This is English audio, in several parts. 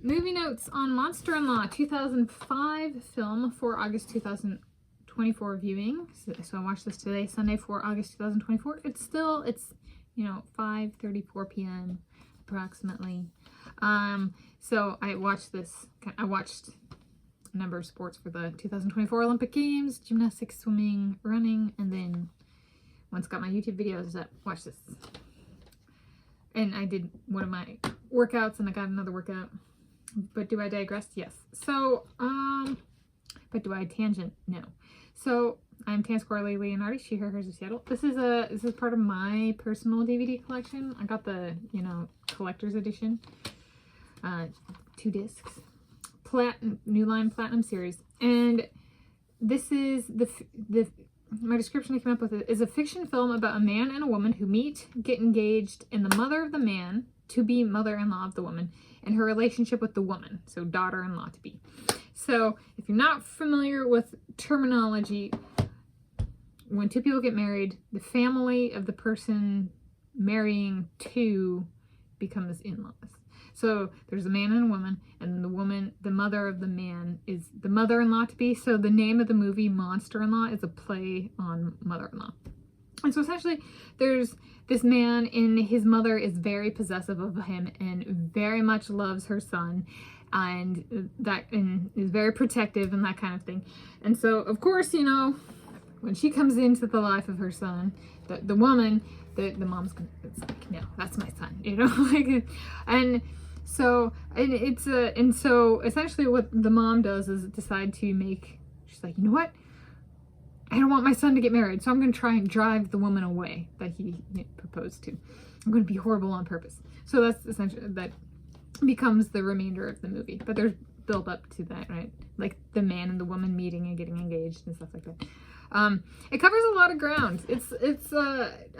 movie notes on Monster-in-Law, 2005 film for August 2024 viewing. So I watched this today, Sunday, for August 2024. It's 5:34 p.m. approximately. So I watched a number of sports for the 2024 Olympic Games, gymnastics, swimming, running, and then once got my YouTube videos that watched this. And I did one of my workouts and I got another workout. But do I digress? Yes. So, but do I tangent? No. So I'm Tanis Coralee Leonhardi, She, Her, Hers of Seattle. This is part of my personal DVD collection. I got the, collector's edition. 2 discs. New Line Platinum series. And this is my description I came up with is a fiction film about a man and a woman who meet, get engaged, and the mother of the man, to be mother-in-law of the woman, and her relationship with the woman, so daughter-in-law to be. So if you're not familiar with terminology, when 2 people get married, the family of the person marrying 2 becomes in-laws. So there's a man and a woman, and the woman, the mother of the man, is the mother-in-law to be. So the name of the movie, Monster-in-Law, is a play on mother-in-law. And so essentially, there's this man, and his mother is very possessive of him and very much loves her son, and is very protective and that kind of thing. And so, of course, when she comes into the life of her son, the woman, the mom's gonna, it's like, no, that's my son, and so essentially what the mom does is decide to she's like, you know what? I don't want my son to get married, so I'm going to try and drive the woman away that he proposed to. I'm going to be horrible on purpose. So that's essentially, that becomes the remainder of the movie. But there's build up to that, right? Like the man and the woman meeting and getting engaged and stuff like that. It covers a lot of ground. I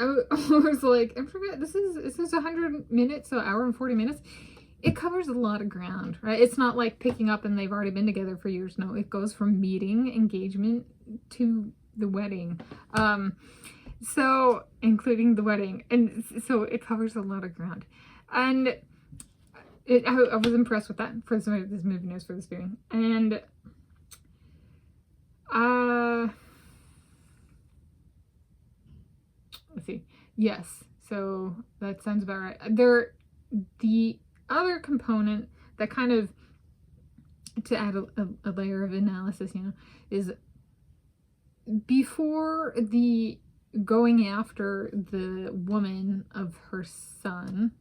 was like, I forget, this is 100 minutes, so an hour and 40 minutes. It covers a lot of ground, right? It's not like picking up and they've already been together for years. No, it goes from meeting, engagement, to the wedding. So including the wedding. And so it covers a lot of ground. And I was impressed with that for this movie notes for this viewing. And let's see. Yes. So that sounds about right. The other component that kind of, to add a layer of analysis, is before the going after the woman of her son,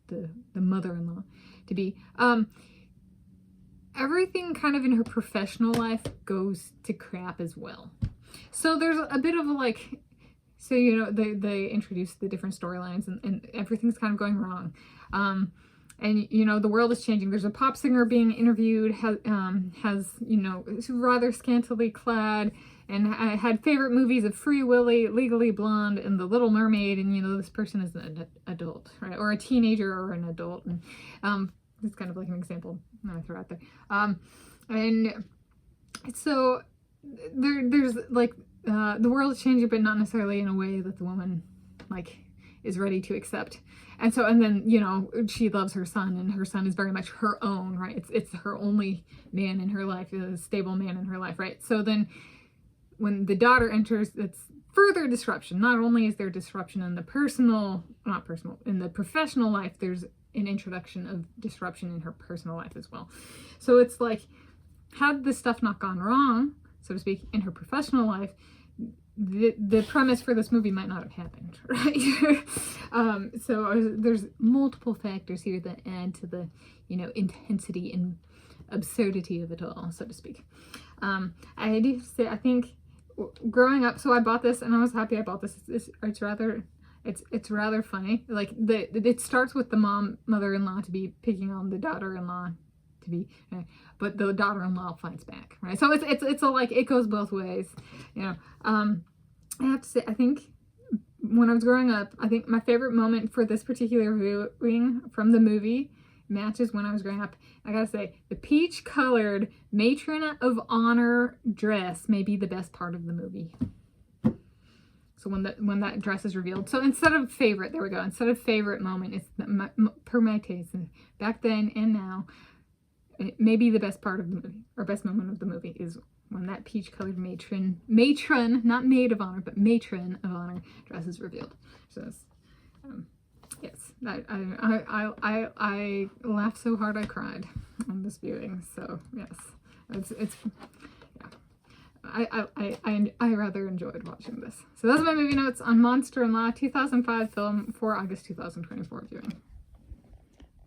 the mother-in-law to be, everything kind of in her professional life goes to crap as well. So there's a bit of they introduce the different storylines and everything's kind of going wrong. And the world is changing. There's a pop singer being interviewed, has rather scantily clad, and I had favorite movies of Free Willy, Legally Blonde, and The Little Mermaid. And this person is an adult, right, or a teenager or an adult. And it's kind of like an example I'm gonna throw out there. And so there's the world is changing, but not necessarily in a way that the woman is ready to accept. And then she loves her son, and her son is very much her own, right? It's her only man in her life, a stable man in her life, right? So then when the daughter enters, it's further disruption. Not only is there disruption in the in the professional life, there's an introduction of disruption in her personal life as well. So it's like, had this stuff not gone wrong, so to speak, in her professional life, the premise for this movie might not have happened, right? So there's multiple factors here that add to the, intensity and absurdity of it all, so to speak. I do say, I think growing up, so I bought this and I was happy I bought this. It's rather funny. It starts with the mother-in-law to be picking on the daughter-in-law to be, but the daughter-in-law fights back, right? So it goes both ways, I have to say, I think when I was growing up, I think my favorite moment for this particular viewing from the movie matches when I was growing up. I gotta say, the peach-colored matron of honor dress may be the best part of the movie. So when that dress is revealed. So instead of favorite, there we go. Instead of favorite moment, it's per my taste. And back then and now, maybe the best part of the movie, or best moment of the movie, is when that peach-colored matron, not maid of honor, but matron of honor dress is revealed. So, yes, I laughed so hard I cried on this viewing. So yes, it's yeah. I rather enjoyed watching this. So those are my movie notes on Monster-in-Law, 2005 film for August 2024 viewing.